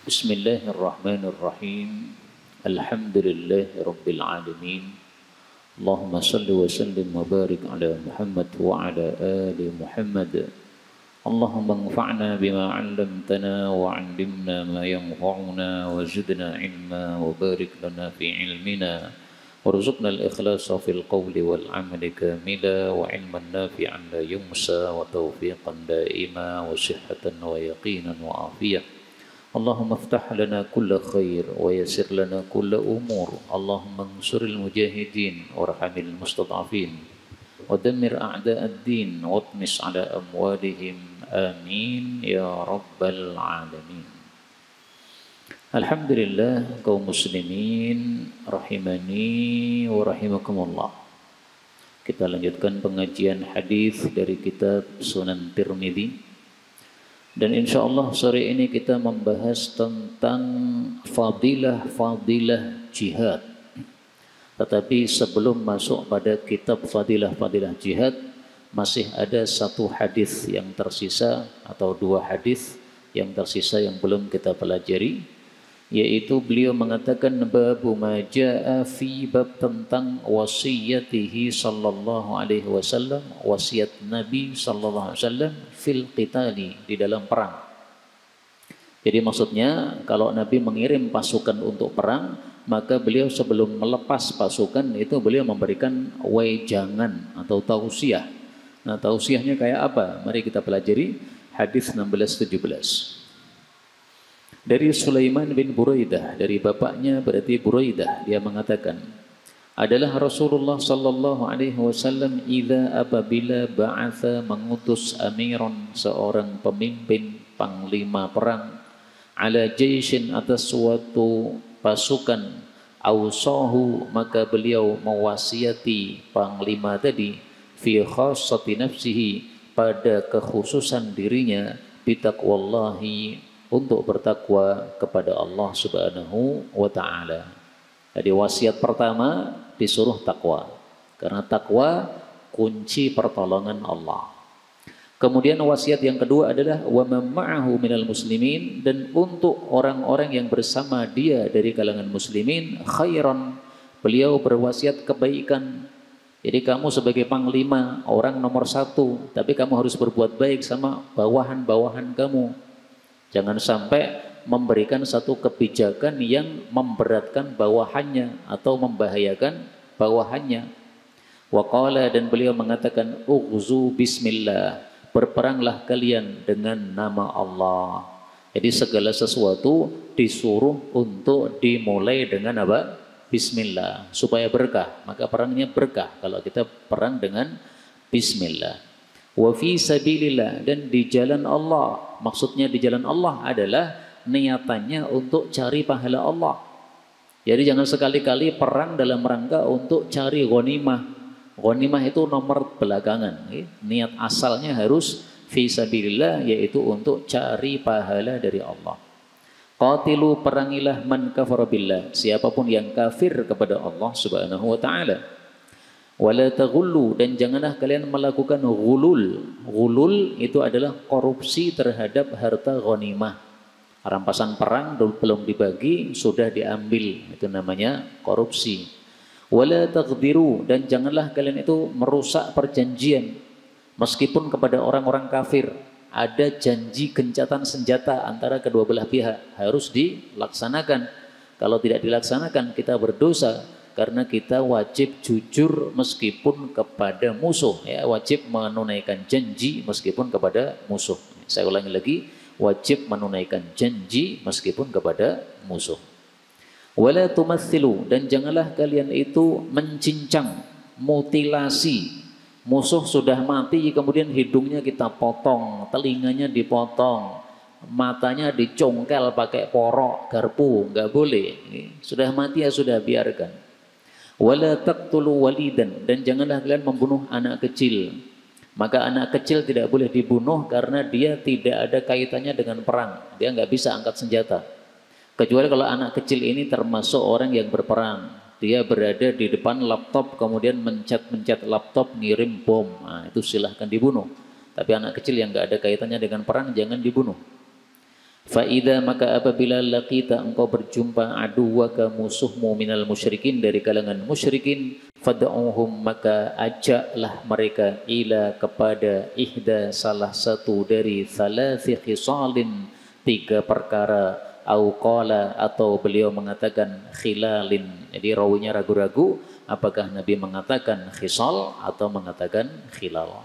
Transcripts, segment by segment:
Bismillahirrahmanirrahim. Alhamdulillahi rabbil alamin. Allahumma salli wa sallim wa barik ala Muhammad wa ala ali Muhammad. Allahumma anfa'na bima 'allamtana wa 'allimna ma yanfa'una wa zidna ilma wa barik lana fi ilmina warzuqna al-ikhlasa fil qawli wal 'amali kamila wa 'ilman nafi'an la yumsa wa tawfiqan daima wa sihhatan wa yaqinan wa afiyah. Allahumma aftah lana kulla khair wa yassir lana kulla umur. Allahumma ansuril mujahidin warhamil mustad'afin wa dammir a'da'ad din wa atmis ala amwalihim. Amin ya rabbal alamin. Alhamdulillah kaum muslimin rahimani wa rahimakumullah. Kita lanjutkan pengajian hadis dari kitab Sunan Tirmidzi. Dan insya Allah sore ini kita membahas tentang fadilah-fadilah jihad. Tetapi sebelum masuk pada kitab fadilah-fadilah jihad, masih ada satu hadis yang tersisa atau dua hadis yang tersisa yang belum kita pelajari, yaitu beliau mengatakan babu ma jaa fi bab tentang wasiyatihi sallallahu alaihi wasallam, wasiat Nabi sallallahu alaihi wasallam fil qitali, di dalam perang. Jadi maksudnya kalau Nabi mengirim pasukan untuk perang, maka beliau sebelum melepas pasukan itu beliau memberikan wejangan atau tausiah. Nah, tausiahnya kayak apa? Mari kita pelajari hadis 16-17. Dari Sulaiman bin Buraidah, dari bapaknya berarti Buraidah, dia mengatakan, adalah Rasulullah sallallahu alaihi wasallam idza apabila ba'atha, mengutus amiran, seorang pemimpin panglima perang, ala jaishin, atas suatu pasukan, awsahu, maka beliau mewasiati panglima tadi, fi khassati nafsihi, pada kekhususan dirinya, bitaqwallahi, untuk bertakwa kepada Allah Subhanahu wa ta'ala. Jadi wasiat pertama disuruh takwa, karena takwa kunci pertolongan Allah. Kemudian wasiat yang kedua adalah wa ma'ahu minal muslimin, dan untuk orang-orang yang bersama dia dari kalangan muslimin, khairan, beliau berwasiat kebaikan. Jadi kamu sebagai panglima, orang nomor satu, tapi kamu harus berbuat baik sama bawahan-bawahan kamu. Jangan sampai memberikan satu kebijakan yang memberatkan bawahannya atau membahayakan bawahannya. Wa qala, dan beliau mengatakan, ughzu bismillah, berperanglah kalian dengan nama Allah. Jadi segala sesuatu disuruh untuk dimulai dengan apa? Bismillah, supaya berkah. Maka perangnya berkah kalau kita perang dengan bismillah. Wa fi sabilillah, dan di jalan Allah. Maksudnya di jalan Allah adalah niatannya untuk cari pahala Allah. Jadi jangan sekali-kali perang dalam rangka untuk cari ghanimah. Ghanimah itu nomor belakangan. Niat asalnya harus fi sabilillah, yaitu untuk cari pahala dari Allah. Qatilu, perangilah man kafara billah, siapapun yang kafir kepada Allah Subhanahu wa ta'ala. Wala taghullu, dan janganlah kalian melakukan ghulul. Ghulul itu adalah korupsi terhadap harta ghanimah. Rampasan perang belum dibagi sudah diambil, itu namanya korupsi. Wala taghdiru, dan janganlah kalian itu merusak perjanjian. Meskipun kepada orang-orang kafir ada janji gencatan senjata antara kedua belah pihak, harus dilaksanakan. Kalau tidak dilaksanakan kita berdosa, karena kita wajib jujur meskipun kepada musuh, ya, wajib menunaikan janji meskipun kepada musuh. Saya ulangi lagi, wajib menunaikan janji meskipun kepada musuh. Wala tumatsilu, dan janganlah kalian itu mencincang, mutilasi. Musuh sudah mati, kemudian hidungnya kita potong, telinganya dipotong, matanya dicongkel pakai porok garpu, nggak boleh. Sudah mati ya sudah, biarkan. Wala taqtulu walidan, dan janganlah kalian membunuh anak kecil. Maka anak kecil tidak boleh dibunuh karena dia tidak ada kaitannya dengan perang. Dia nggak bisa angkat senjata. Kecuali kalau anak kecil ini termasuk orang yang berperang. Dia berada di depan laptop, kemudian mencet-mencet laptop, ngirim bom. Nah, itu silahkan dibunuh. Tapi anak kecil yang nggak ada kaitannya dengan perang jangan dibunuh. Faida maka apabila laqita engkau berjumpa aduwaka musuhmu minal musyrikin dari kalangan musyrikin, fad'uhum maka ajaklah mereka ila kepada ihda salah satu dari thalathi khisalin, 3 perkara, au qala atau beliau mengatakan khilalin. Jadi rawinya ragu-ragu apakah Nabi mengatakan khisal atau mengatakan khilal.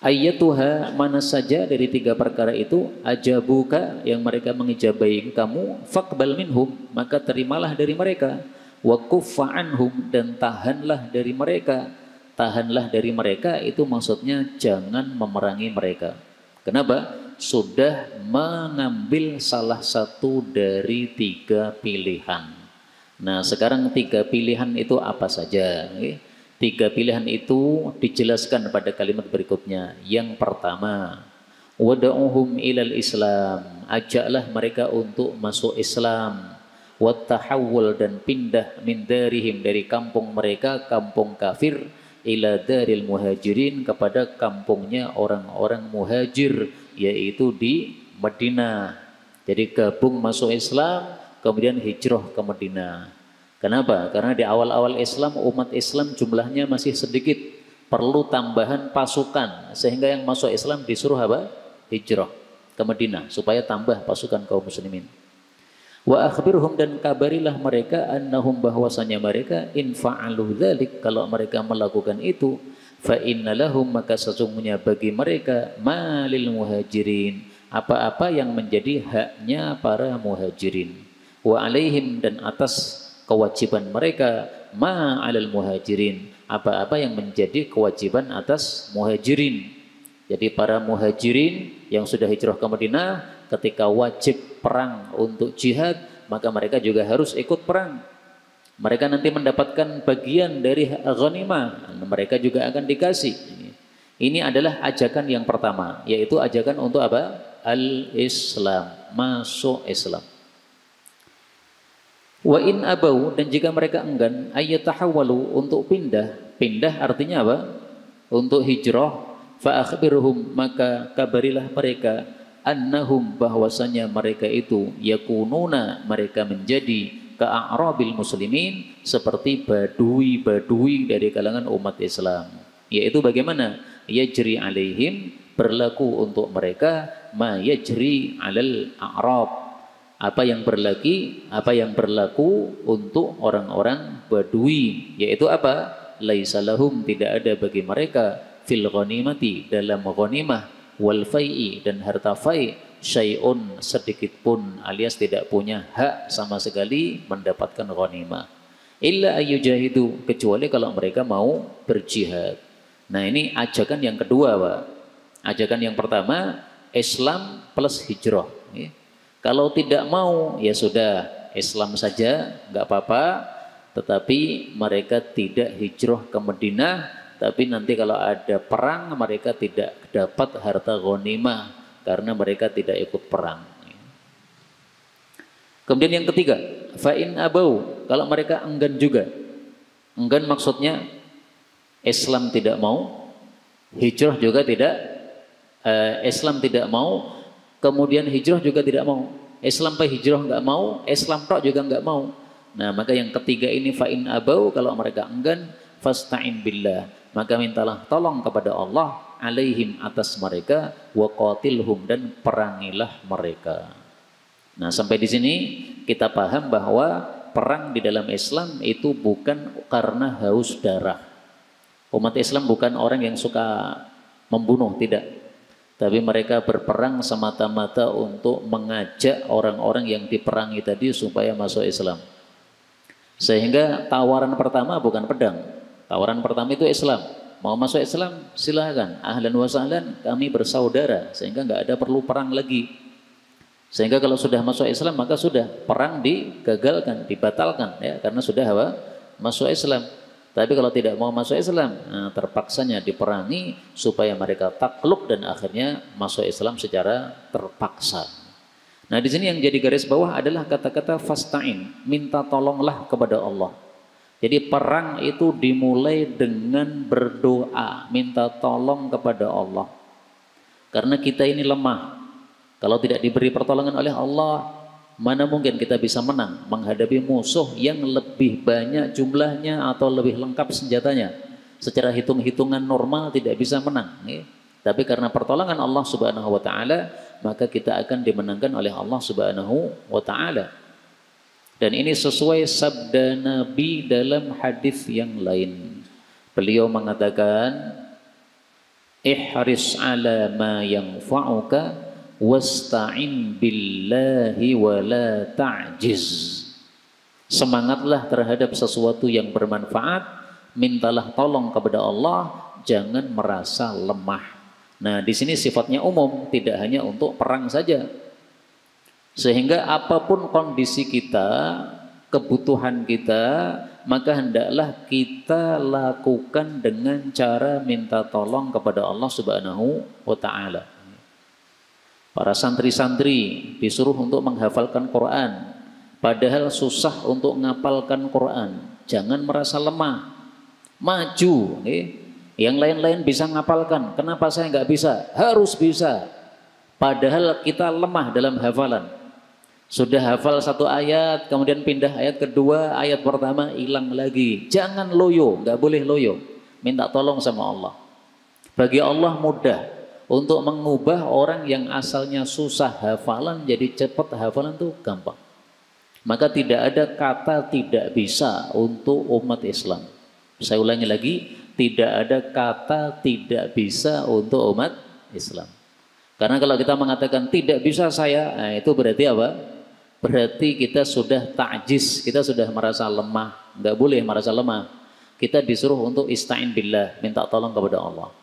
Ayyatuha mana saja dari 3 perkara itu, ajabuka yang mereka mengijabai kamu, faqbal minhum maka terimalah dari mereka, wa kuffa anhum dan tahanlah dari mereka. Tahanlah dari mereka itu maksudnya jangan memerangi mereka. Kenapa? Sudah mengambil salah satu dari 3 pilihan. Nah sekarang 3 pilihan itu apa saja? 3 pilihan itu dijelaskan pada kalimat berikutnya. Yang pertama, wada'uhum ilal Islam, ajaklah mereka untuk masuk Islam. Wattahawul dan pindah min darihim dari kampung mereka, kampung kafir, ila daril muhajirin kepada kampungnya orang-orang muhajir, yaitu di Madinah. Jadi gabung masuk Islam, kemudian hijrah ke Madinah. Kenapa? Karena di awal-awal Islam, umat Islam jumlahnya masih sedikit, perlu tambahan pasukan, sehingga yang masuk Islam disuruh apa? Hijrah ke Madinah supaya tambah pasukan kaum muslimin. Wa akhbirhum dan kabarilah mereka annahum bahwasanya mereka in fa'alu dzalik, kalau mereka melakukan itu, fa innalahum maka sesungguhnya bagi mereka malil muhajirin, apa-apa yang menjadi haknya para muhajirin, wa alaihim dan atas kewajiban mereka ma'alal muhajirin, apa-apa yang menjadi kewajiban atas muhajirin. Jadi para muhajirin yang sudah hijrah ke Madinah ketika wajib perang untuk jihad, maka mereka juga harus ikut perang. Mereka nanti mendapatkan bagian dari ghanimah, mereka juga akan dikasih. Ini adalah ajakan yang pertama, yaitu ajakan untuk apa? Al-Islam, masuk Islam. Wa in abau dan jika mereka enggan ayyatahawwalu untuk pindah artinya apa? Untuk hijrah, fa akhbirhum maka kabarilah mereka annahum bahwasanya mereka itu yakununa mereka menjadi ka'arabil muslimin seperti badui dari kalangan umat Islam. Yaitu bagaimana? Yajri alaihim berlaku untuk mereka ma yajri alal a'rab, apa yang berlaku untuk orang-orang Badui, yaitu apa? Laisa lahum tidak ada bagi mereka fil ghanimati dalam ghanimah, wal fai'i dan harta fai', syai'un sedikit pun, alias tidak punya hak sama sekali mendapatkan ghanimah. Illa ayyujahidu kecuali kalau mereka mau berjihad. Nah ini ajakan yang kedua, Pak. Ajakan yang pertama Islam plus hijrah. Kalau tidak mau, ya sudah, Islam saja, nggak apa-apa. Tetapi mereka tidak hijrah ke Madinah, tapi nanti kalau ada perang, mereka tidak dapat harta ghanimah, karena mereka tidak ikut perang. Kemudian yang ketiga, fa'in abau, kalau mereka enggan juga. Enggan maksudnya, Islam tidak mau, hijrah juga tidak, Islam tidak mau, kemudian hijrah juga tidak mau. Islam pe hijrah nggak mau, Islam tok juga nggak mau. Nah maka yang ketiga ini fa'in abau, kalau mereka enggan, fasta'in billah, maka mintalah tolong kepada Allah alaihim atas mereka, wa qatilhum dan perangilah mereka. Nah sampai di sini kita paham bahwa perang di dalam Islam itu bukan karena haus darah. Umat Islam bukan orang yang suka membunuh, tidak. Tapi mereka berperang semata-mata untuk mengajak orang-orang yang diperangi tadi supaya masuk Islam. Sehingga tawaran pertama bukan pedang. Tawaran pertama itu Islam. Mau masuk Islam silahkan. Ahlan wa sahlan, kami bersaudara. Sehingga nggak ada perlu perang lagi. Sehingga kalau sudah masuk Islam maka sudah perang digagalkan, dibatalkan, ya, karena sudah apa? Masuk Islam. Tapi kalau tidak mau masuk Islam, nah, terpaksanya diperangi supaya mereka takluk dan akhirnya masuk Islam secara terpaksa. Nah di sini yang jadi garis bawah adalah kata-kata fasta'in, minta tolonglah kepada Allah. Jadi perang itu dimulai dengan berdoa, minta tolong kepada Allah. Karena kita ini lemah. Kalau tidak diberi pertolongan oleh Allah, mana mungkin kita bisa menang menghadapi musuh yang lebih banyak jumlahnya atau lebih lengkap senjatanya. Secara hitung-hitungan normal tidak bisa menang. Tapi karena pertolongan Allah Subhanahu wa taala, maka kita akan dimenangkan oleh Allah Subhanahu wa taala. Dan ini sesuai sabda Nabi dalam hadis yang lain. Beliau mengatakan, ihris ala ma yanfa'uka wasta'in billahi wa la ta'jiz. Semangatlah terhadap sesuatu yang bermanfaat, mintalah tolong kepada Allah, jangan merasa lemah. Nah, di sini sifatnya umum, tidak hanya untuk perang saja. Sehingga apapun kondisi kita, kebutuhan kita, maka hendaklah kita lakukan dengan cara minta tolong kepada Allah Subhanahu wa taala. Para santri-santri disuruh untuk menghafalkan Quran, padahal susah untuk ngapalkan Quran. Jangan merasa lemah, maju. Yang lain-lain bisa ngapalkan, kenapa saya nggak bisa? Harus bisa. Padahal kita lemah dalam hafalan. Sudah hafal satu ayat, kemudian pindah ayat kedua, ayat pertama hilang lagi. Jangan loyo, nggak boleh loyo. Minta tolong sama Allah. Bagi Allah mudah untuk mengubah orang yang asalnya susah hafalan jadi cepat hafalan tuh gampang. Maka tidak ada kata tidak bisa untuk umat Islam. Saya ulangi lagi, tidak ada kata tidak bisa untuk umat Islam. Karena kalau kita mengatakan tidak bisa saya, nah itu berarti apa? Berarti kita sudah ta'jiz, kita sudah merasa lemah. Nggak boleh merasa lemah. Kita disuruh untuk ista'in billah, minta tolong kepada Allah.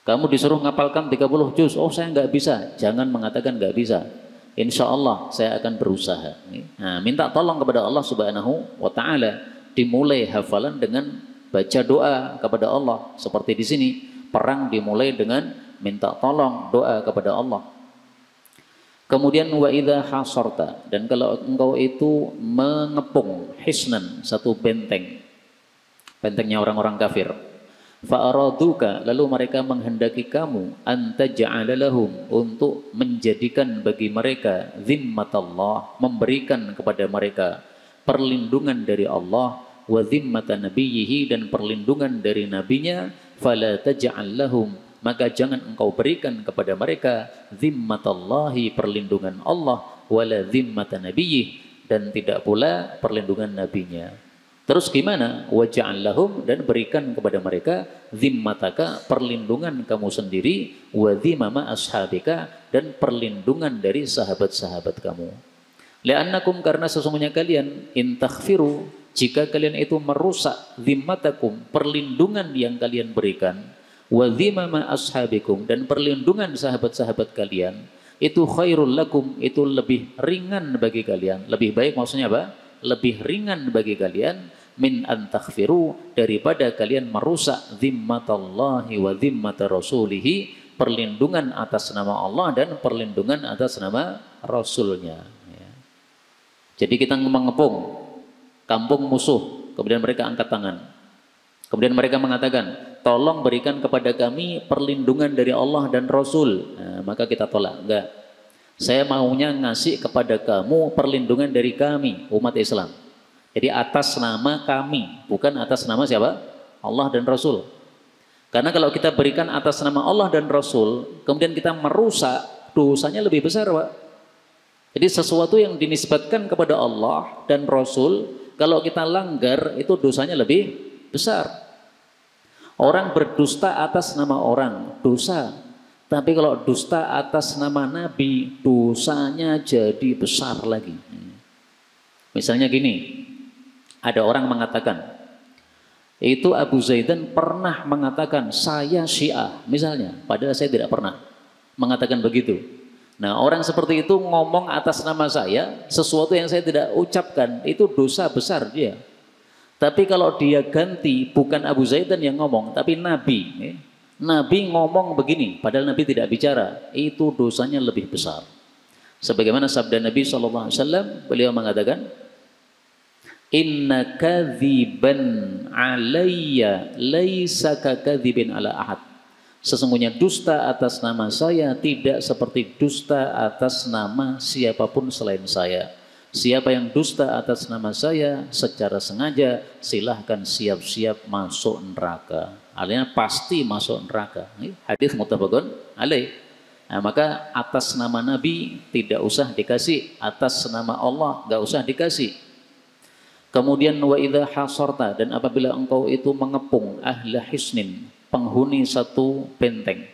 Kamu disuruh ngapalkan 30 juz, oh saya nggak bisa. Jangan mengatakan nggak bisa. Insya Allah saya akan berusaha. Nah, minta tolong kepada Allah Subhanahu wa taala. Dimulai hafalan dengan baca doa kepada Allah. Seperti di sini, perang dimulai dengan minta tolong, doa kepada Allah. Kemudian wa idza hasarta, dan kalau engkau itu mengepung hisnan, satu benteng, bentengnya orang-orang kafir, fa araduka, lalu mereka menghendaki kamu, anta ja'ala lahum, untuk menjadikan bagi mereka zimmatallah, memberikan kepada mereka perlindungan dari Allah, wa zimmata nabiyhi, dan perlindungan dari nabinya, fala taj'al lahum, maka jangan engkau berikan kepada mereka zimmatallahi, perlindungan Allah, wala zimmata nabiyhi, dan tidak pula perlindungan nabinya. Terus gimana? Waja'al lahum, dan berikan kepada mereka zimmataka, perlindungan kamu sendiri, wa zimmama ashabika, dan perlindungan dari sahabat-sahabat kamu. Li'annakum, karena sesungguhnya kalian, in takhfiru, jika kalian itu merusak zimmatakum, perlindungan yang kalian berikan, wa zimmama ashabikum, dan perlindungan sahabat-sahabat kalian, itu khairul lakum, itu lebih ringan bagi kalian. Lebih baik maksudnya apa? Lebih ringan bagi kalian min an takhfiru, daripada kalian merusak zimmatallahi wa zimmata rasulihi, perlindungan atas nama Allah dan perlindungan atas nama Rasulnya. Jadi kita mengepung kampung musuh, kemudian mereka angkat tangan. Kemudian mereka mengatakan, tolong berikan kepada kami perlindungan dari Allah dan Rasul. Nah, maka kita tolak, enggak. Saya maunya ngasih kepada kamu perlindungan dari kami, umat Islam. Jadi atas nama kami, bukan atas nama siapa? Allah dan Rasul. Karena kalau kita berikan atas nama Allah dan Rasul, kemudian kita merusak, dosanya lebih besar, Pak. Jadi sesuatu yang dinisbatkan kepada Allah dan Rasul, kalau kita langgar, itu dosanya lebih besar. Orang berdusta atas nama orang, dosa. Tapi kalau dusta atas nama Nabi, dosanya jadi besar lagi. Misalnya gini, ada orang mengatakan, itu Abu Zaidan pernah mengatakan, saya Syiah, misalnya. Padahal saya tidak pernah mengatakan begitu. Nah, orang seperti itu ngomong atas nama saya, sesuatu yang saya tidak ucapkan, itu dosa besar dia. Tapi kalau dia ganti, bukan Abu Zaidan yang ngomong, tapi Nabi. Nabi ngomong begini, padahal Nabi tidak bicara, itu dosanya lebih besar. Sebagaimana sabda Nabi SAW, beliau mengatakan, inna kadhiban alayya laysa kakadhibin ala ahad. Sesungguhnya dusta atas nama saya tidak seperti dusta atas nama siapapun selain saya. Siapa yang dusta atas nama saya secara sengaja, silahkan siap-siap masuk neraka. Artinya pasti masuk neraka. Hadis muttafaqun alaih. Nah, maka atas nama Nabi tidak usah dikasih, atas nama Allah nggak usah dikasih. Kemudian wa idza hasarta, dan apabila engkau itu mengepung ahla hisnin, penghuni satu benteng,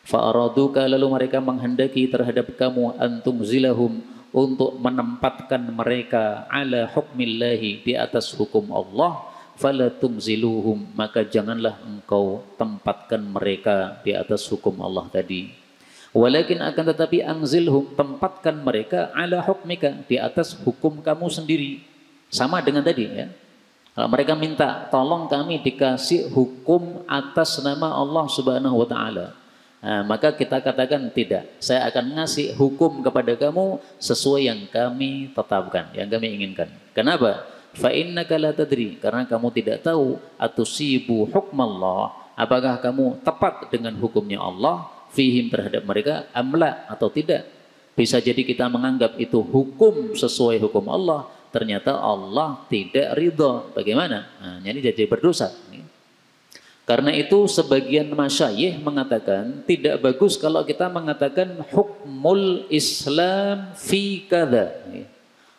fa araduka, lalu mereka menghendaki terhadap kamu antum zilahum, untuk menempatkan mereka ala hukmillahi, di atas hukum Allah, fala tumziluhum, maka janganlah engkau tempatkan mereka di atas hukum Allah tadi. Walakin akan tetapi anzilhum, tempatkan mereka ala hukmika, di atas hukum kamu sendiri. Sama dengan tadi ya. Kalau mereka minta tolong kami dikasih hukum atas nama Allah Subhanahu wa taala, nah, maka kita katakan tidak, saya akan ngasih hukum kepada kamu sesuai yang kami tetapkan, yang kami inginkan. Kenapa? Fa innaka la tadri, karena kamu tidak tahu, atusibu hukmallah, apakah kamu tepat dengan hukumnya Allah fihim, terhadap mereka, amla, atau tidak. Bisa jadi kita menganggap itu hukum sesuai hukum Allah, ternyata Allah tidak ridha. Bagaimana? Nah, jadi berdosa. Karena itu sebagian masyayikh mengatakan tidak bagus kalau kita mengatakan hukmul Islam fi kada.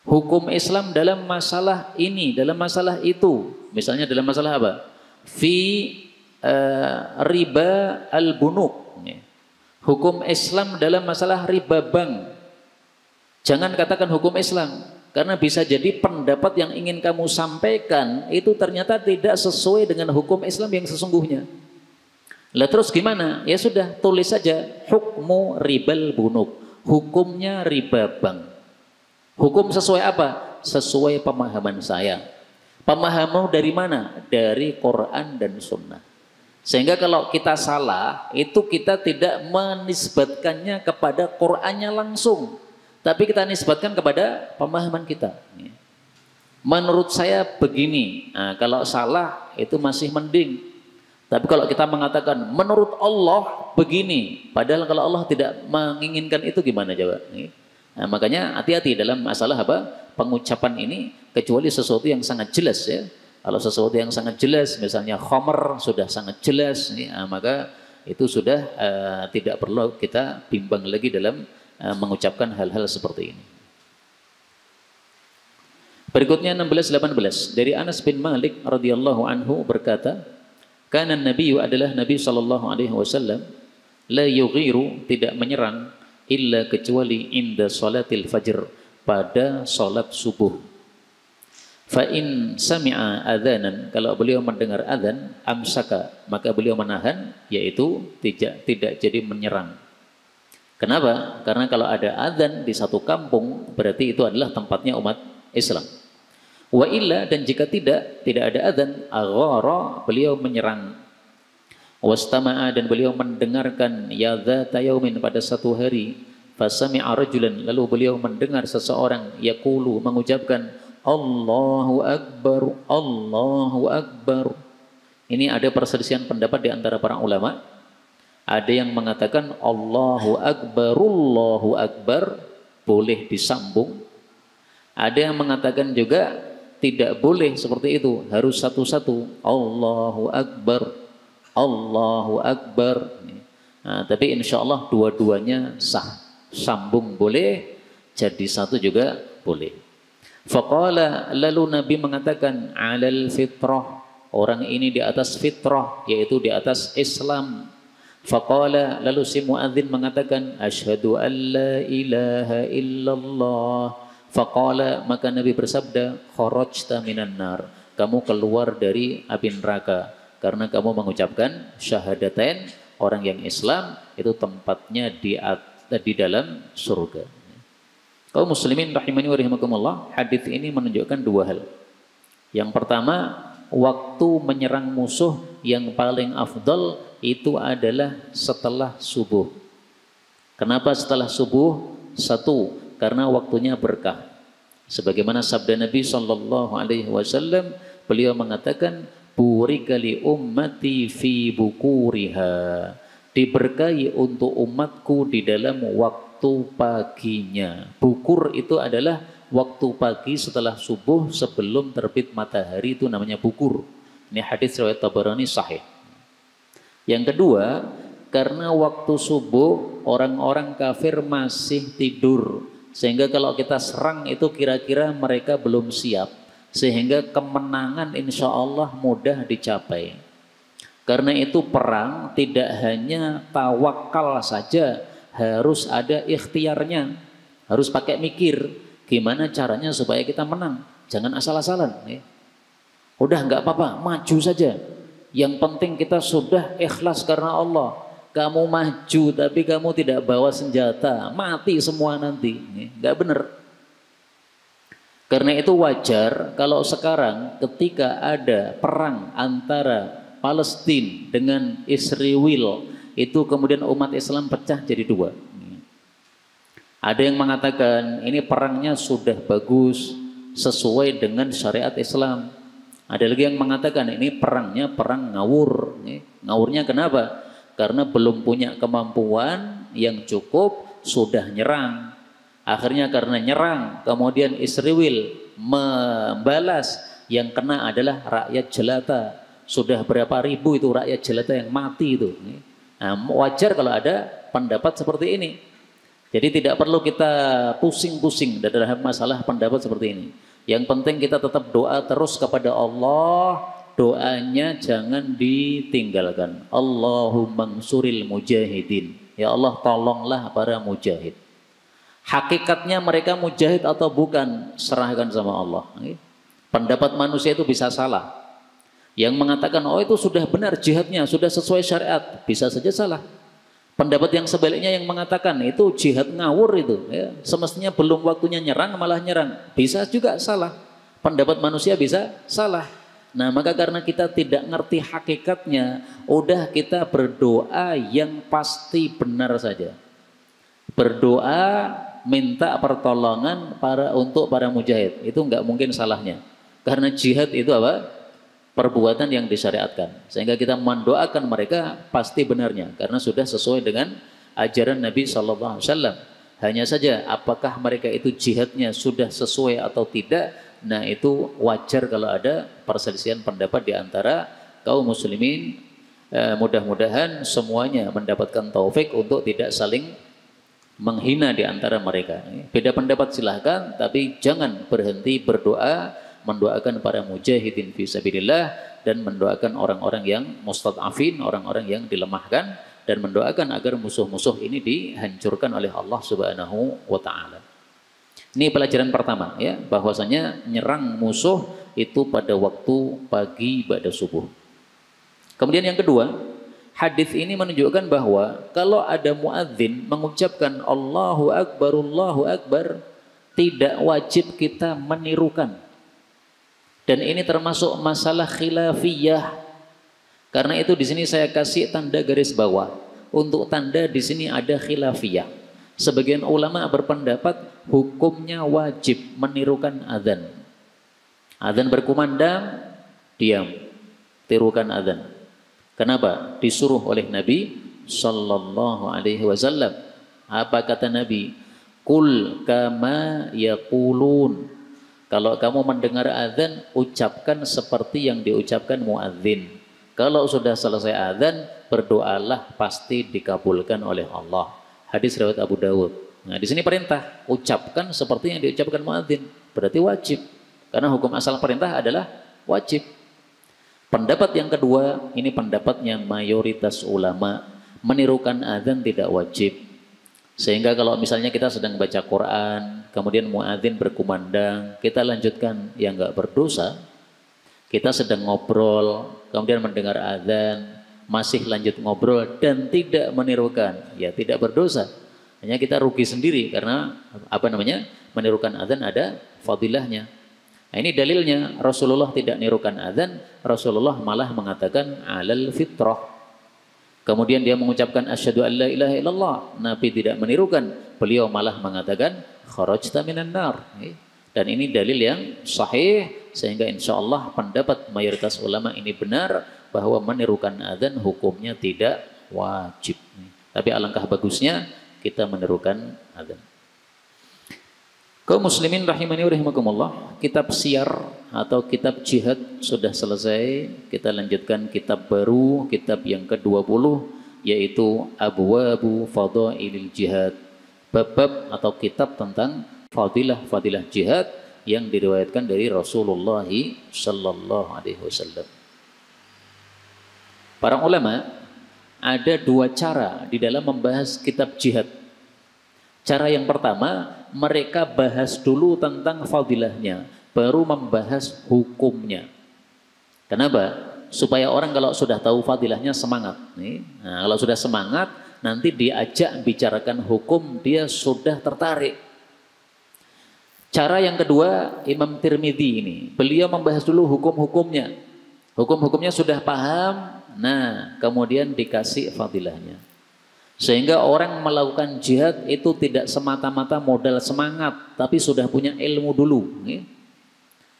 Hukum Islam dalam masalah ini, dalam masalah itu. Misalnya dalam masalah apa? Fi riba al-bunuk. Hukum Islam dalam masalah riba bank. Jangan katakan hukum Islam, karena bisa jadi pendapat yang ingin kamu sampaikan itu ternyata tidak sesuai dengan hukum Islam yang sesungguhnya. Lah terus gimana? Ya sudah, tulis saja hukmu ribal bunuk, hukumnya riba bank. Hukum sesuai apa? Sesuai pemahaman saya. Pemahaman dari mana? Dari Quran dan Sunnah. Sehingga kalau kita salah, itu kita tidak menisbatkannya kepada Qurannya langsung, tapi kita nisbatkan kepada pemahaman kita. Menurut saya begini, nah, kalau salah itu masih mending. Tapi kalau kita mengatakan menurut Allah begini, padahal kalau Allah tidak menginginkan itu, gimana coba? Nah, makanya hati-hati dalam masalah apa? Pengucapan ini, kecuali sesuatu yang sangat jelas ya. Kalau sesuatu yang sangat jelas, misalnya khamr sudah sangat jelas, maka itu sudah tidak perlu kita bimbang lagi dalam mengucapkan hal-hal seperti ini. Berikutnya 16-18 dari Anas bin Malik radhiyallahu anhu berkata, kana Nabi adalah Nabi sallallahu alaihi wasallam la yughiru, tidak menyerang, illa kecuali inda salatil fajr, pada salat subuh. Fa in sami'a adzanan, kalau beliau mendengar adzan, amsaka, maka beliau menahan, yaitu tidak jadi menyerang. Kenapa? Karena kalau ada adzan di satu kampung, berarti itu adalah tempatnya umat Islam. Wa illa, dan jika tidak ada adzan, aghara, beliau menyerang. Wastama'a, dan beliau mendengarkan, ya dzata yaumin, pada satu hari. Fasami'a rajulan, lalu beliau mendengar seseorang, yaqulu, mengucapkan Allahu Akbar, Allahu Akbar. Ini ada perselisihan pendapat di antara para ulama. Ada yang mengatakan Allahu Akbarullahu Akbar boleh disambung. Ada yang mengatakan juga tidak boleh seperti itu, harus satu-satu. Allahu Akbar, Allahu Akbar. Nah, tapi insya Allah dua-duanya sah. Sambung boleh, jadi satu juga boleh. Faqala, lalu Nabi mengatakan, alal fitrah, orang ini di atas fitrah, yaitu di atas Islam. Faqala, lalu si muadzin mengatakan, asyhadu an la ilaha illallah. Faqala, maka Nabi bersabda, kharajta minan nar, kamu keluar dari api neraka karena kamu mengucapkan syahadatain. Orang yang Islam itu tempatnya di dalam surga. Kaum muslimin rahimani wa rahimakumullah, hadis ini menunjukkan dua hal. Yang pertama, waktu menyerang musuh yang paling afdal itu adalah setelah subuh. Kenapa setelah subuh? Satu, karena waktunya berkah. Sebagaimana sabda Nabi sallallahu alaihi wasallam, beliau mengatakan, burika li ummati fi bukuriha, diberkahi untuk umatku di dalam waktu paginya. Bukur itu adalah waktu pagi setelah subuh sebelum terbit matahari, itu namanya bukur. Ini hadis riwayat Tabarani sahih. Yang kedua, karena waktu subuh orang-orang kafir masih tidur, sehingga kalau kita serang itu kira-kira mereka belum siap, sehingga kemenangan insya Allah mudah dicapai. Karena itu perang tidak hanya tawakal saja, harus ada ikhtiarnya, harus pakai mikir gimana caranya supaya kita menang. Jangan asal-asalan. Udah nggak apa-apa, maju saja. Yang penting kita sudah ikhlas karena Allah. Kamu maju tapi kamu tidak bawa senjata, mati semua nanti. Nggak benar. Karena itu wajar kalau sekarang ketika ada perang antara Palestina dengan Israel, itu kemudian umat Islam pecah jadi dua. Ada yang mengatakan ini perangnya sudah bagus sesuai dengan syariat Islam. Ada lagi yang mengatakan ini perangnya perang ngawur. Ngawurnya kenapa? Karena belum punya kemampuan yang cukup, sudah nyerang. Akhirnya karena nyerang, kemudian Israel membalas, yang kena adalah rakyat jelata. Sudah berapa ribu itu rakyat jelata yang mati itu. Nah, wajar kalau ada pendapat seperti ini. Jadi tidak perlu kita pusing-pusing dalam masalah pendapat seperti ini. Yang penting kita tetap doa terus kepada Allah. Doanya jangan ditinggalkan. Allahumma ansuril mujahidin. Ya Allah, tolonglah para mujahid. Hakikatnya mereka mujahid atau bukan, serahkan sama Allah. Pendapat manusia itu bisa salah. Yang mengatakan, oh itu sudah benar jihadnya, sudah sesuai syariat, bisa saja salah. Pendapat yang sebaliknya yang mengatakan itu jihad ngawur itu, ya, semestinya belum waktunya nyerang malah nyerang, bisa juga salah. Pendapat manusia bisa salah. Nah, maka karena kita tidak ngerti hakikatnya, udah kita berdoa yang pasti benar saja. Berdoa minta pertolongan untuk para mujahid, itu nggak mungkin salahnya. Karena jihad itu apa? Perbuatan yang disyariatkan, sehingga kita mendoakan mereka pasti benarnya karena sudah sesuai dengan ajaran Nabi SAW. Hanya saja apakah mereka itu jihadnya sudah sesuai atau tidak, nah itu wajar kalau ada perselisihan pendapat di antara kaum muslimin. Mudah-mudahan semuanya mendapatkan taufik untuk tidak saling menghina di antara mereka. Beda pendapat silahkan, tapi jangan berhenti berdoa, mendoakan para mujahidin fi sabilillah, dan mendoakan orang-orang yang mustad'afin, orang-orang yang dilemahkan, dan mendoakan agar musuh-musuh ini dihancurkan oleh Allah Subhanahu wa taala. Ini pelajaran pertama, ya, bahwasanya nyerang musuh itu pada waktu pagi pada subuh. Kemudian yang kedua, hadis ini menunjukkan bahwa kalau ada muadzin mengucapkan Allahu Akbar, tidak wajib kita menirukan. Dan ini termasuk masalah khilafiyah. Karena itu di sini saya kasih tanda garis bawah. Untuk tanda di sini ada khilafiyah. Sebagian ulama berpendapat hukumnya wajib menirukan adzan. Adzan berkumandang, diam, tirukan adzan. Kenapa? Disuruh oleh Nabi sallallahu alaihi wasallam. Apa kata Nabi? Qul kama yaqulun. Kalau kamu mendengar azan, ucapkan seperti yang diucapkan muadzin. Kalau sudah selesai azan, berdoalah, pasti dikabulkan oleh Allah. Hadis riwayat Abu Dawud. Nah, di sini perintah, ucapkan seperti yang diucapkan muadzin. Berarti wajib. Karena hukum asal perintah adalah wajib. Pendapat yang kedua, ini pendapatnya mayoritas ulama, menirukan azan tidak wajib. Sehingga kalau misalnya kita sedang baca Quran, kemudian muadzin berkumandang, kita lanjutkan, yang nggak berdosa. Kita sedang ngobrol, kemudian mendengar azan, masih lanjut ngobrol dan tidak menirukan, ya tidak berdosa. Hanya kita rugi sendiri karena menirukan azan ada fadilahnya. Nah, ini dalilnya Rasulullah tidak nirukan azan, Rasulullah malah mengatakan alal fitrah. Kemudian dia mengucapkan asyhadu an la ilaha illallah. Nabi tidak menirukan. Beliau malah mengatakan kharajta minan nar. Dan ini dalil yang sahih, sehingga insya Allah pendapat mayoritas ulama ini benar bahwa menirukan adzan hukumnya tidak wajib. Tapi alangkah bagusnya kita menerukan adzan. Kaum muslimin rahimani wa rahimakumullah, kitab siyar atau kitab jihad sudah selesai. Kita lanjutkan kitab baru, kitab yang ke-20, yaitu Abwabu Fadailil Jihad. Bab-bab atau kitab tentang fadilah-fadilah jihad yang diriwayatkan dari Rasulullah sallallahu alaihi wasallam. Para ulama ada dua cara di dalam membahas kitab jihad. Cara yang pertama, mereka bahas dulu tentang fadilahnya, baru membahas hukumnya. Kenapa? Supaya orang kalau sudah tahu fadilahnya semangat. Nah, kalau sudah semangat, nanti diajak bicarakan hukum, dia sudah tertarik. Cara yang kedua, Imam Tirmidzi ini, beliau membahas dulu hukum-hukumnya. Hukum-hukumnya sudah paham, nah kemudian dikasih fadilahnya. Sehingga orang melakukan jihad itu tidak semata-mata modal semangat, tapi sudah punya ilmu dulu.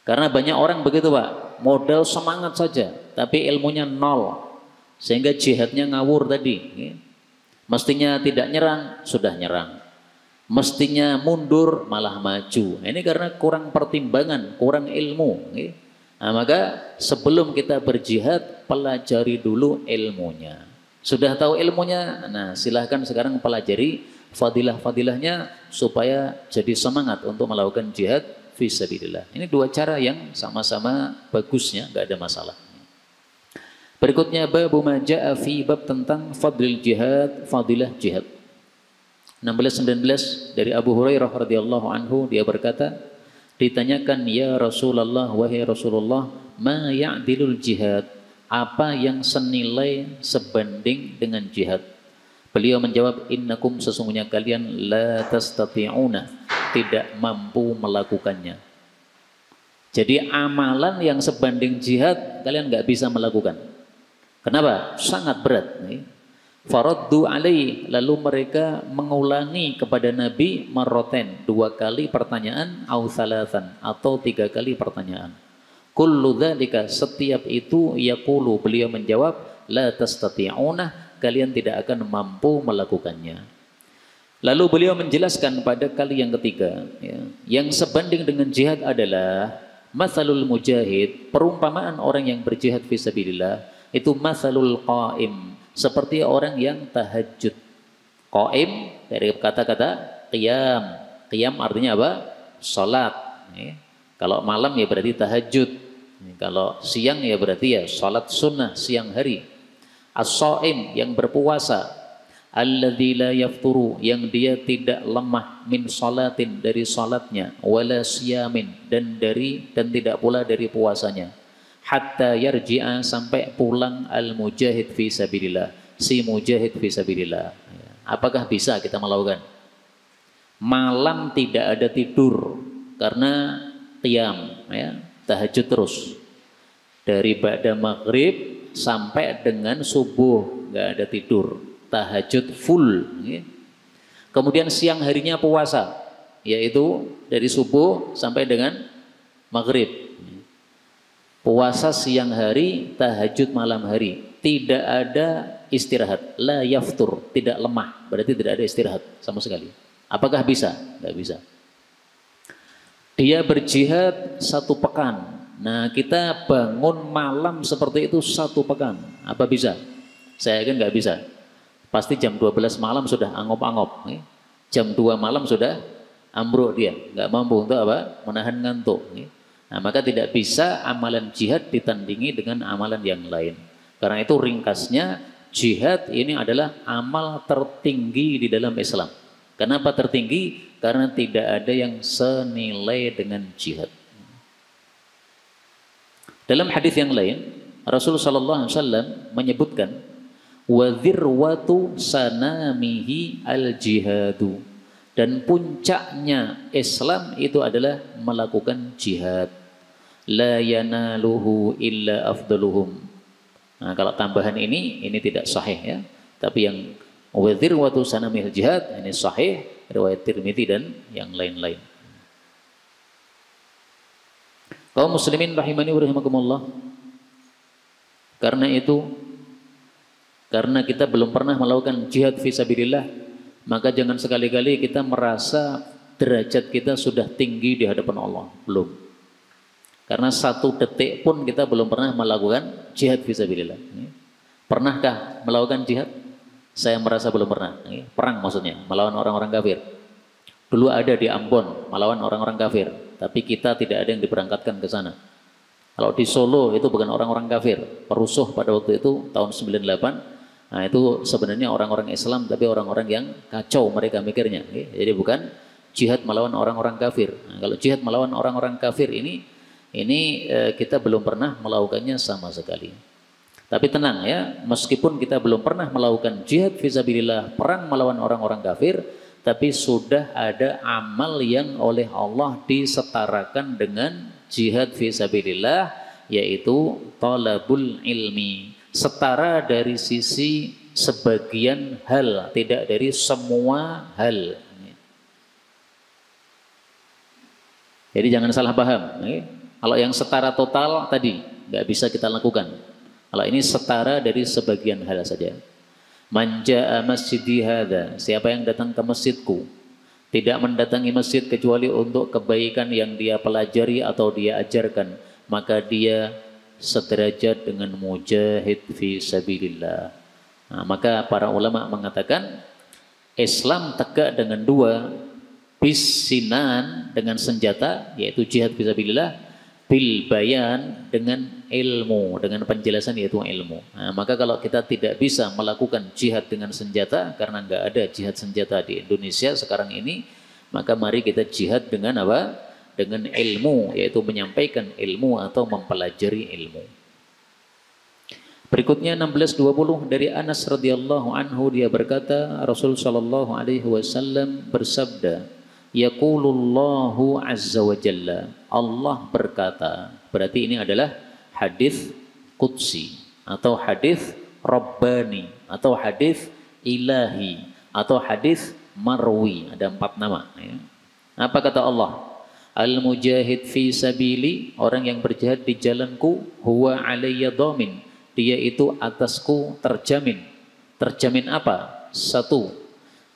Karena banyak orang begitu Pak, modal semangat saja, tapi ilmunya nol. Sehingga jihadnya ngawur tadi. Mestinya tidak nyerang, sudah nyerang. Mestinya mundur, malah maju. Ini karena kurang pertimbangan, kurang ilmu. Nah, maka sebelum kita berjihad, pelajari dulu ilmunya. Sudah tahu ilmunya, nah silahkan sekarang pelajari fadilah-fadilahnya supaya jadi semangat untuk melakukan jihad fisabilillah. Ini dua cara yang sama-sama bagusnya, nggak ada masalah. Berikutnya babu ma jaa fi bab tentang fadlil jihad, fadilah jihad. 16-19 dari Abu Hurairah radhiyallahu anhu, dia berkata, ditanyakan, ya Rasulullah, wahai Rasulullah, ma ya'dilul jihad, apa yang senilai sebanding dengan jihad? Beliau menjawab, innakum, sesungguhnya kalian la tastati'una, tidak mampu melakukannya. Jadi amalan yang sebanding jihad kalian nggak bisa melakukan. Kenapa? Sangat berat. Faraddu alaihi, lalu mereka mengulangi kepada Nabi marroten, 2 kali pertanyaan, au thalathan, atau 3 kali pertanyaan. Kullu dzalika, setiap itu, yaqulu, beliau menjawab, la tastati'una, kalian tidak akan mampu melakukannya. Lalu beliau menjelaskan pada kali yang ketiga, yang sebanding dengan jihad adalah mathalul mujahid, perumpamaan orang yang berjihad fisabilillah, itu mathalul qaim, seperti orang yang tahajud. Qaim dari kata-kata qiyam. Qiyam artinya apa? Salat. Kalau malam ya berarti tahajud. Kalau siang ya berarti ya salat sunnah siang hari. As-shaim, yang berpuasa. Alladzi la yafturu, yang dia tidak lemah, min salatin, dari salatnya, wala siyamin, dan tidak pula dari puasanya. Hatta yarji'a, sampai pulang al-mujahid fi sabilillah, si mujahid fi sabilillah. Apakah bisa kita melakukan? Malam tidak ada tidur karena qiyam, tahajud terus dari ba'da maghrib sampai dengan subuh, nggak ada tidur, tahajud full. Kemudian siang harinya puasa, yaitu dari subuh sampai dengan maghrib, puasa siang hari, tahajud malam hari, tidak ada istirahat, la yaftur, tidak lemah, berarti tidak ada istirahat sama sekali. Apakah bisa? Nggak bisa. Dia berjihad 1 pekan. Nah, kita bangun malam seperti itu 1 pekan. Apa bisa? Saya kan nggak bisa. Pasti jam 12 malam sudah angop-angop. Jam 2 malam sudah ambruk dia. Nggak mampu untuk apa? Menahan ngantuk. Nah, maka tidak bisa amalan jihad ditandingi dengan amalan yang lain. Karena itu ringkasnya, jihad ini adalah amal tertinggi di dalam Islam. Kenapa tertinggi? Karena tidak ada yang senilai dengan jihad. Dalam hadis yang lain, Rasulullah SAW menyebutkan, wa dzirwatu sanamihi al-jihadu, dan puncaknya Islam itu adalah melakukan jihad. La yanaluhu illa afdaluhum. Nah, kalau tambahan ini tidak sahih ya. Tapi yang wa dzirwatu sanamihil jihad ini sahih, riwayat Tirmidzi dan yang lain-lain. Kaum muslimin rahimani wa rahimakumullah. Karena itu Karena kita belum pernah melakukan jihad fisabilillah, maka jangan sekali-kali kita merasa derajat kita sudah tinggi di hadapan Allah. Belum. Karena satu detik pun kita belum pernah melakukan jihad fisabilillah. Pernahkah melakukan jihad? Saya merasa belum pernah. Perang maksudnya, melawan orang-orang kafir. Dulu ada di Ambon, melawan orang-orang kafir. Tapi kita tidak ada yang diberangkatkan ke sana. Kalau di Solo itu bukan orang-orang kafir. Perusuh pada waktu itu tahun 98. Nah itu sebenarnya orang-orang Islam tapi orang-orang yang kacau mereka mikirnya. Jadi bukan jihad melawan orang-orang kafir. Nah, kalau jihad melawan orang-orang kafir ini kita belum pernah melakukannya sama sekali. Tapi tenang ya, meskipun kita belum pernah melakukan jihad fisabilillah, perang melawan orang-orang kafir, tapi sudah ada amal yang oleh Allah disetarakan dengan jihad fisabilillah, yaitu talabul ilmi. Setara dari sisi sebagian hal, tidak dari semua hal. Jadi jangan salah paham. Kalau yang setara total tadi nggak bisa kita lakukan. Kalau ini setara dari sebagian hal saja. Manja masjidi hadza, siapa yang datang ke masjidku, tidak mendatangi masjid kecuali untuk kebaikan yang dia pelajari atau dia ajarkan, maka dia sederajat dengan mujahid fi sabilillah. Nah, maka para ulama mengatakan Islam tegak dengan dua, bisinan dengan senjata yaitu jihad fi sabilillah, bil bayan dengan ilmu, dengan penjelasan yaitu ilmu. Nah, maka kalau kita tidak bisa melakukan jihad dengan senjata karena nggak ada jihad senjata di Indonesia sekarang ini, maka mari kita jihad dengan apa? Dengan ilmu, yaitu menyampaikan ilmu atau mempelajari ilmu. Berikutnya 16:20 dari Anas radhiyallahu anhu, dia berkata Rasul sallallahu alaihi wasallam bersabda, yaqulullahu azza wa jalla, Allah berkata. Berarti ini adalah hadis qudsi atau hadis rabbani atau hadis ilahi atau hadis marwi, ada 4 nama ya. Apa kata Allah? Al-mujahid fi sabili, orang yang berjihad di jalanku, huwa alayya dhamin, dia itu atasku terjamin. Terjamin apa? 1,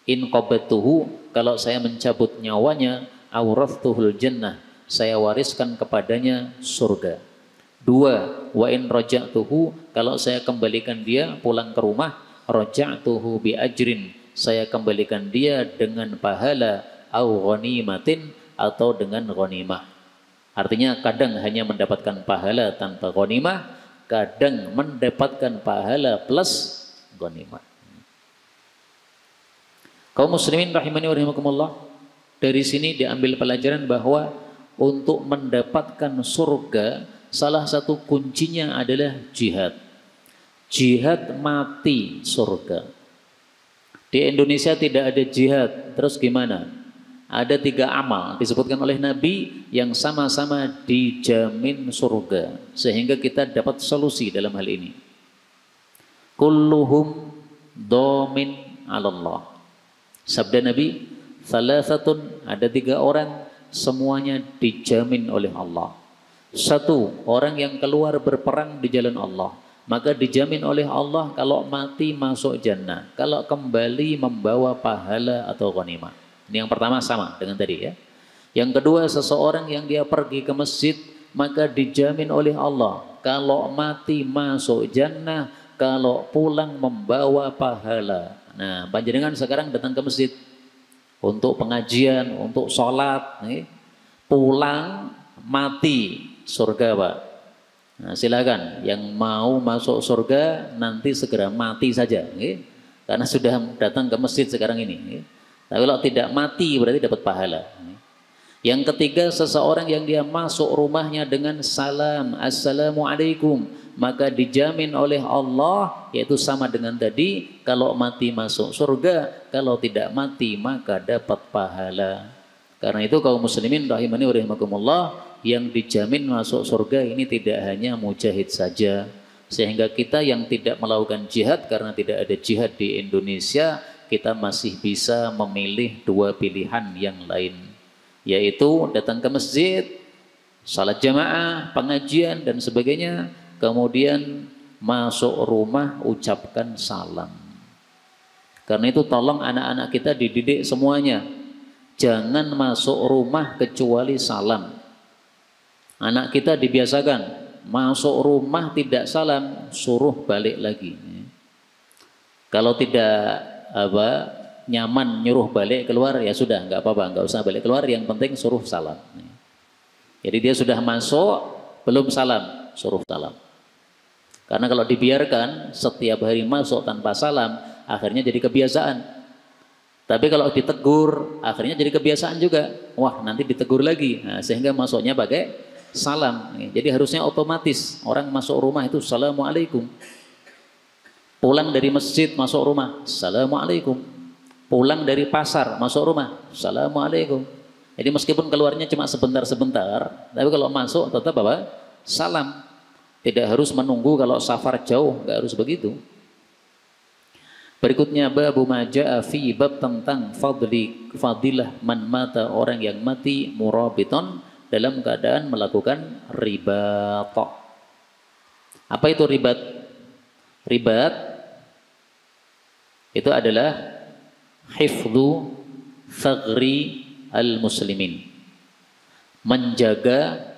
in qabatuhu, kalau saya mencabut nyawanya, awrathtuhul jannah, saya wariskan kepadanya surga. 2, wa in raja'tuhu, kalau saya kembalikan dia pulang ke rumah, raja'tuhu bi ajrin, saya kembalikan dia dengan pahala, au ghanimatin, atau dengan ghanimah. Artinya kadang hanya mendapatkan pahala tanpa ghanimah, kadang mendapatkan pahala plus ghanimah. Kaum muslimin rahimani wa rahimakumullah, dari sini diambil pelajaran bahwa untuk mendapatkan surga salah satu kuncinya adalah jihad. Jihad mati surga. Di Indonesia tidak ada jihad, terus gimana? Ada 3 amal disebutkan oleh Nabi yang sama-sama dijamin surga, sehingga kita dapat solusi dalam hal ini. Kulluhum dhamin 'ala Allah. Sabda Nabi, salasatun, ada 3 orang semuanya dijamin oleh Allah. 1, orang yang keluar berperang di jalan Allah, maka dijamin oleh Allah kalau mati masuk jannah, kalau kembali membawa pahala atau ghanimah. Ini yang pertama sama dengan tadi ya. Yang kedua, seseorang yang dia pergi ke masjid, maka dijamin oleh Allah kalau mati masuk jannah, kalau pulang membawa pahala. Nah, panjenengan sekarang datang ke masjid untuk pengajian, untuk sholat, pulang mati surga Pak. Nah, silakan yang mau masuk surga nanti segera mati saja, karena sudah datang ke masjid sekarang ini. Tapi kalau tidak mati berarti dapat pahala. Yang ketiga, seseorang yang dia masuk rumahnya dengan salam, assalamualaikum, maka dijamin oleh Allah, yaitu sama dengan tadi, kalau mati masuk surga, kalau tidak mati maka dapat pahala. Karena itu kaum muslimin rahimani wa rahimakumullah, yang dijamin masuk surga ini tidak hanya mujahid saja. Sehingga kita yang tidak melakukan jihad karena tidak ada jihad di Indonesia, kita masih bisa memilih 2 pilihan yang lain, yaitu datang ke masjid, salat jamaah, pengajian dan sebagainya, kemudian masuk rumah ucapkan salam. Karena itu tolong anak-anak kita dididik semuanya. Jangan masuk rumah kecuali salam. Anak kita dibiasakan masuk rumah tidak salam, suruh balik lagi. Kalau tidak nyaman nyuruh balik keluar, ya sudah, nggak apa-apa, nggak usah balik keluar. Yang penting suruh salam. Jadi dia sudah masuk belum salam, suruh salam. Karena kalau dibiarkan setiap hari masuk tanpa salam, akhirnya jadi kebiasaan. Tapi kalau ditegur, akhirnya jadi kebiasaan juga. Wah, nanti ditegur lagi. Nah, sehingga masuknya pakai salam. Jadi harusnya otomatis orang masuk rumah itu assalamualaikum. Pulang dari masjid masuk rumah, assalamualaikum. Pulang dari pasar masuk rumah, assalamualaikum. Jadi meskipun keluarnya cuma sebentar-sebentar, tapi kalau masuk tetap apa? Salam. Tidak harus menunggu kalau safar jauh, nggak harus begitu. Berikutnya babu maja'a fi bab tentang fadilah man mata, orang yang mati murabiton dalam keadaan melakukan ribat. Apa itu ribat? Ribat itu adalah hifdzu thagri al-muslimin, menjaga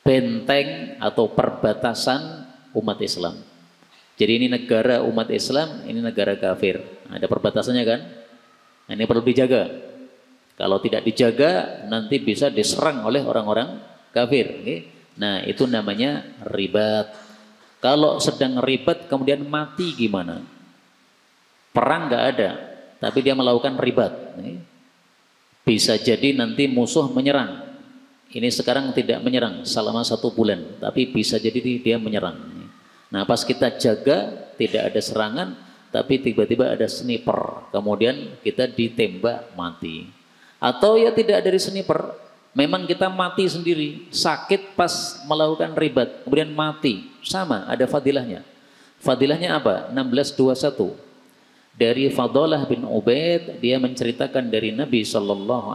benteng atau perbatasan umat Islam. Jadi ini negara umat Islam, ini negara kafir. Ada perbatasannya kan? Nah, ini perlu dijaga. Kalau tidak dijaga, nanti bisa diserang oleh orang-orang kafir. Nah, itu namanya ribat. Kalau sedang ribat kemudian mati gimana? Perang nggak ada, tapi dia melakukan ribat. Bisa jadi nanti musuh menyerang. Ini sekarang tidak menyerang selama 1 bulan, tapi bisa jadi dia menyerang. Nah, pas kita jaga tidak ada serangan, tapi tiba-tiba ada sniper, kemudian kita ditembak mati. Atau ya tidak dari sniper, memang kita mati sendiri, sakit pas melakukan ribat, kemudian mati, sama ada fadilahnya. Fadilahnya apa? 1621. Dari Fadalah bin Ubaid, dia menceritakan dari Nabi SAW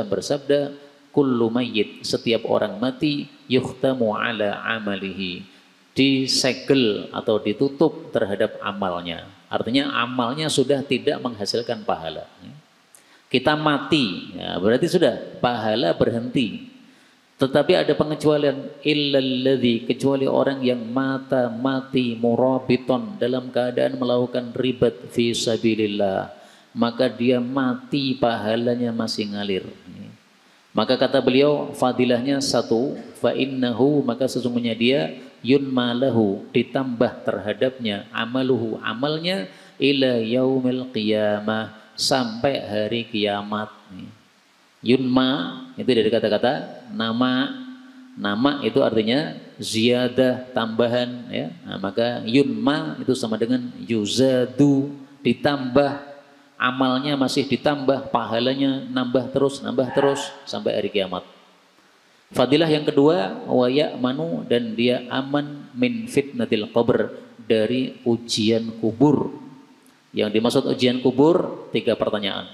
bersabda, kullu mayyit, setiap orang mati, yukhtamu ala amalihi, disegel atau ditutup terhadap amalnya. Artinya amalnya sudah tidak menghasilkan pahala. Kita mati, ya berarti sudah pahala berhenti. Tetapi ada pengecualian, illalladzi, kecuali orang yang mati murabiton dalam keadaan melakukan ribat fi sabilillah, maka dia mati pahalanya masih ngalir. Maka kata beliau fadilahnya 1, fa innahu, maka sesungguhnya dia yunma lahu, ditambah terhadapnya amaluhu, amalnya ila yaumil qiyamah, sampai hari kiamat. Yunma itu dari kata-kata nama. Nama itu artinya ziyadah, tambahan, ya. Nah, maka yunma itu sama dengan yuzadu, ditambah, amalnya masih ditambah, pahalanya nambah terus sampai hari kiamat. Fadilah yang kedua, wa ya'manu, dan dia aman min fitnatil qabr, dari ujian kubur. Yang dimaksud ujian kubur 3 pertanyaan.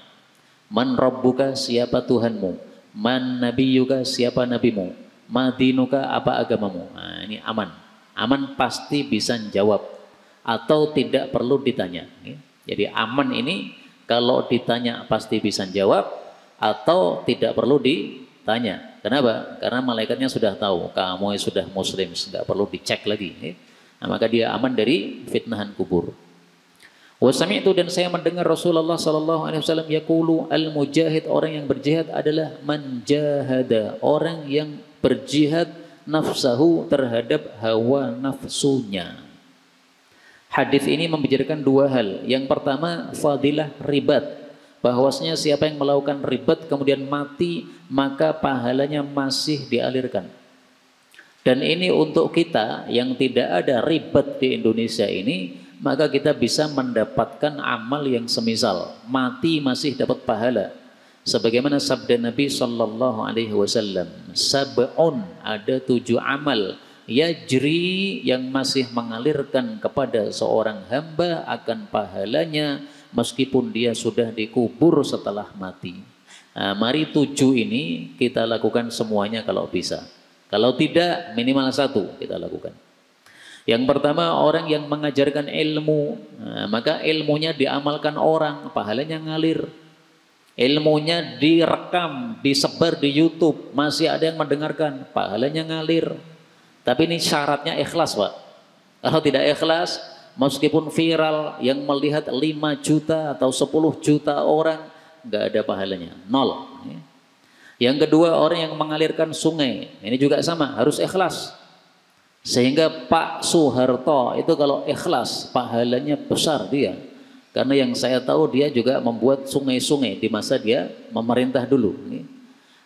Man rabbuka, siapa Tuhanmu? Man nabiyuka, siapa nabimu? Madinuka, apa agamamu? Nah, ini aman. Aman pasti bisa jawab atau tidak perlu ditanya. Jadi aman ini kalau ditanya pasti bisa jawab atau tidak perlu ditanya. Kenapa? Karena malaikatnya sudah tahu kamu sudah muslim, nggak perlu dicek lagi. Nah, maka dia aman dari fitnahan kubur. Wasami itu, dan saya mendengar Rasulullah SAW yaqulu, al-mujahid, orang yang berjihad adalah man jahada, orang yang berjihad nafsahu, terhadap hawa nafsunya. Hadis ini membicarakan 2 hal. Yang pertama, fadilah ribat, bahwasanya siapa yang melakukan ribat kemudian mati, maka pahalanya masih dialirkan. Dan ini untuk kita yang tidak ada ribat di Indonesia ini, maka kita bisa mendapatkan amal yang semisal mati masih dapat pahala. Sebagaimana sabda Nabi SAW, sab'un, ada 7 amal, yajri, yang masih mengalirkan kepada seorang hamba akan pahalanya meskipun dia sudah dikubur setelah mati. Nah, mari 7 ini kita lakukan semuanya kalau bisa. Kalau tidak, minimal 1 kita lakukan. Yang pertama orang yang mengajarkan ilmu, maka ilmunya diamalkan orang, pahalanya ngalir. Ilmunya direkam, disebar di YouTube, masih ada yang mendengarkan, pahalanya ngalir. Tapi ini syaratnya ikhlas, Pak. Kalau tidak ikhlas, meskipun viral yang melihat 5 juta atau 10 juta orang, nggak ada pahalanya, nol. Yang kedua orang yang mengalirkan sungai, ini juga sama, harus ikhlas. Sehingga Pak Soeharto itu kalau ikhlas pahalanya besar dia. Karena yang saya tahu dia juga membuat sungai-sungai di masa dia memerintah dulu.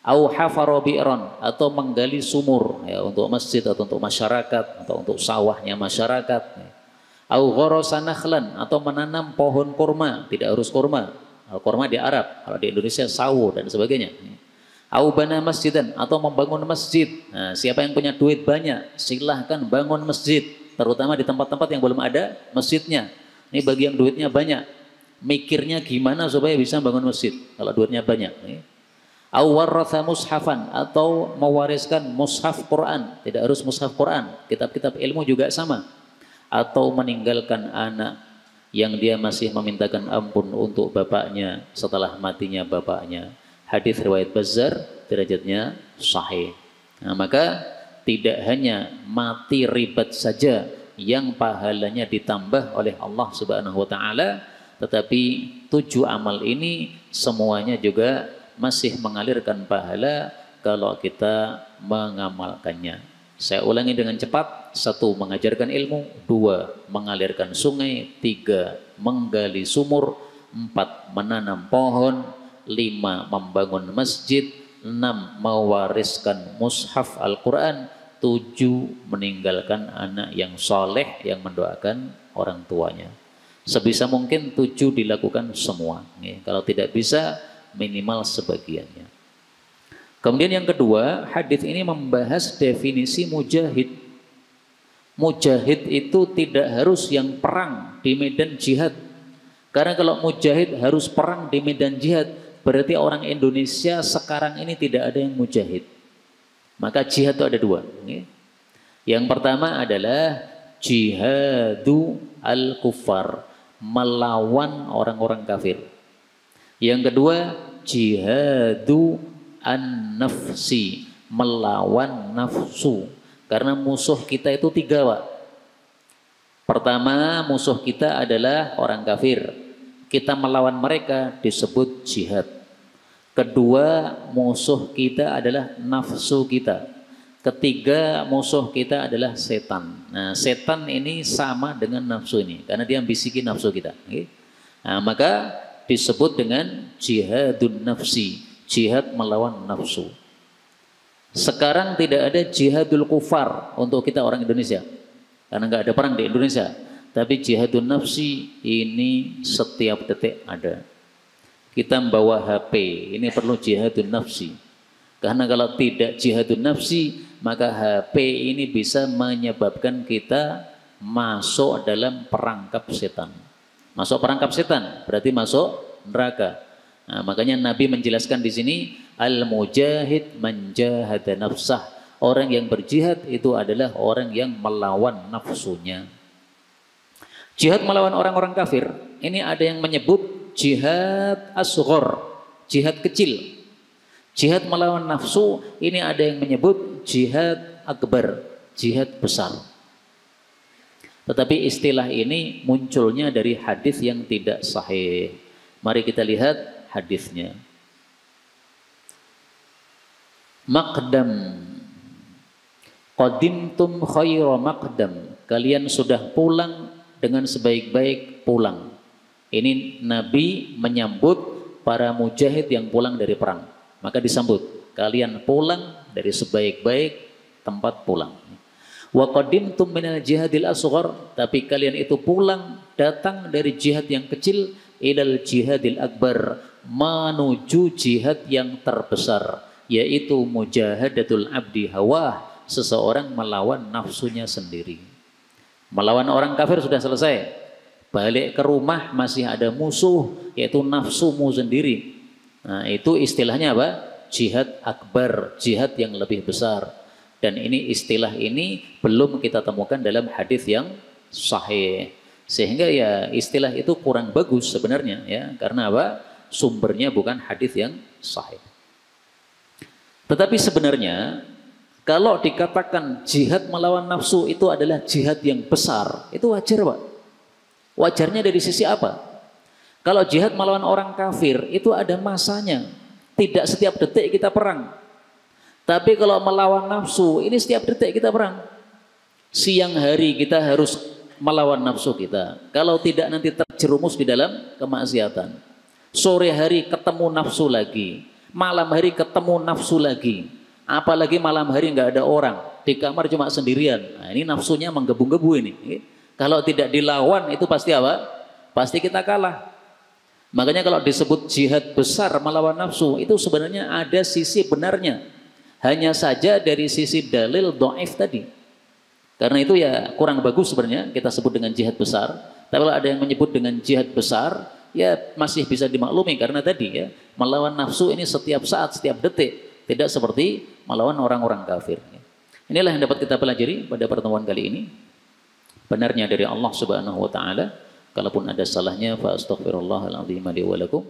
Au hafaro bi'ron, atau menggali sumur ya, untuk masjid atau untuk masyarakat atau untuk sawahnya masyarakat. Au ghorosa nakhlan, atau menanam pohon kurma, tidak harus kurma. Kurma di Arab, kalau di Indonesia sawo dan sebagainya. Au bana masjidan, atau membangun masjid. Nah, siapa yang punya duit banyak, silahkan bangun masjid, terutama di tempat-tempat yang belum ada masjidnya. Ini bagi yang duitnya banyak, mikirnya gimana supaya bisa bangun masjid kalau duitnya banyak. Au waratha mushafan, atau mewariskan mushaf Quran, tidak harus mushaf Quran, kitab-kitab ilmu juga sama. Atau meninggalkan anak yang dia masih memintakan ampun untuk bapaknya setelah matinya bapaknya. Hadis riwayat Bazzar, derajatnya sahih. Nah, maka tidak hanya mati ribat saja yang pahalanya ditambah oleh Allah Subhanahu wa taala, tetapi 7 amal ini semuanya juga masih mengalirkan pahala kalau kita mengamalkannya. Saya ulangi dengan cepat. 1. Mengajarkan ilmu. 2. Mengalirkan sungai. 3. Menggali sumur. 4. Menanam pohon. 5. Membangun masjid. 6. Mewariskan mushaf Al-Quran. 7. Meninggalkan anak yang soleh yang mendoakan orang tuanya. Sebisa mungkin 7 dilakukan semua. Kalau tidak bisa, minimal sebagiannya. Kemudian yang kedua, hadis ini membahas definisi mujahid. Mujahid itu tidak harus yang perang di medan jihad. Karena kalau mujahid harus perang di medan jihad, berarti orang Indonesia sekarang ini tidak ada yang mujahid. Maka jihad itu ada 2. Yang pertama adalah jihadu al-kuffar, melawan orang-orang kafir. Yang kedua, jihadu an-nafsi, melawan nafsu. Karena musuh kita itu 3, Pak. Pertama, musuh kita adalah orang kafir. Kita melawan mereka disebut jihad. Kedua, musuh kita adalah nafsu kita. Ketiga, musuh kita adalah setan. Nah, setan ini sama dengan nafsu ini, karena dia membisiki nafsu kita. Nah, maka disebut dengan jihadun nafsi, jihad melawan nafsu. Sekarang tidak ada jihadul kufar untuk kita orang Indonesia, karena nggak ada perang di Indonesia. Tapi jihadun nafsi ini setiap detik ada. Kita membawa HP, ini perlu jihadun nafsi. Karena kalau tidak jihadun nafsi, maka HP ini bisa menyebabkan kita masuk dalam perangkap setan. Masuk perangkap setan berarti masuk neraka. Nah, makanya Nabi menjelaskan di sini, al-mujahid manjahada nafsah. Orang yang berjihad itu adalah orang yang melawan nafsunya. Jihad melawan orang-orang kafir, ini ada yang menyebut jihad asghar, jihad kecil. Jihad melawan nafsu, ini ada yang menyebut jihad akbar, jihad besar. Tetapi istilah ini munculnya dari hadis yang tidak sahih. Mari kita lihat hadisnya. Maqdam, qadimtum khaira maqdam, kalian sudah pulang dengan sebaik-baik pulang. Ini Nabi menyambut para mujahid yang pulang dari perang. Maka disambut, kalian pulang dari sebaik-baik tempat pulang. Wa qadimtum minal jihadil asghar, tapi kalian itu pulang, datang dari jihad yang kecil ilal jihadil akbar, menuju jihad yang terbesar, yaitu mujahadatul abdi hawah, seseorang melawan nafsunya sendiri. Melawan orang kafir sudah selesai, balik ke rumah masih ada musuh, yaitu nafsumu sendiri. Nah, itu istilahnya apa? Jihad akbar, jihad yang lebih besar. Dan ini istilah ini belum kita temukan dalam hadis yang sahih. Sehingga ya istilah itu kurang bagus sebenarnya ya. Karena apa? Sumbernya bukan hadis yang sahih. Tetapi sebenarnya kalau dikatakan jihad melawan nafsu itu adalah jihad yang besar, itu wajar Pak. Wajarnya dari sisi apa? Kalau jihad melawan orang kafir itu ada masanya. Tidak setiap detik kita perang. Tapi kalau melawan nafsu, ini setiap detik kita perang. Siang hari kita harus melawan nafsu kita. Kalau tidak nanti terjerumus di dalam kemaksiatan. Sore hari ketemu nafsu lagi. Malam hari ketemu nafsu lagi. Apalagi malam hari nggak ada orang. Di kamar cuma sendirian. Nah, ini nafsunya menggebu-gebu ini. Kalau tidak dilawan itu pasti apa? Pasti kita kalah. Makanya kalau disebut jihad besar melawan nafsu, itu sebenarnya ada sisi benarnya. Hanya saja dari sisi dalil dhaif tadi. Karena itu ya kurang bagus sebenarnya kita sebut dengan jihad besar. Tapi kalau ada yang menyebut dengan jihad besar, ya masih bisa dimaklumi karena tadi ya melawan nafsu ini setiap saat, setiap detik, tidak seperti melawan orang-orang kafir. Inilah yang dapat kita pelajari pada pertemuan kali ini. Benarnya dari Allah Subhanahu wa taala. Kalaupun ada salahnya fa astaghfirullahal azim li wa lakum.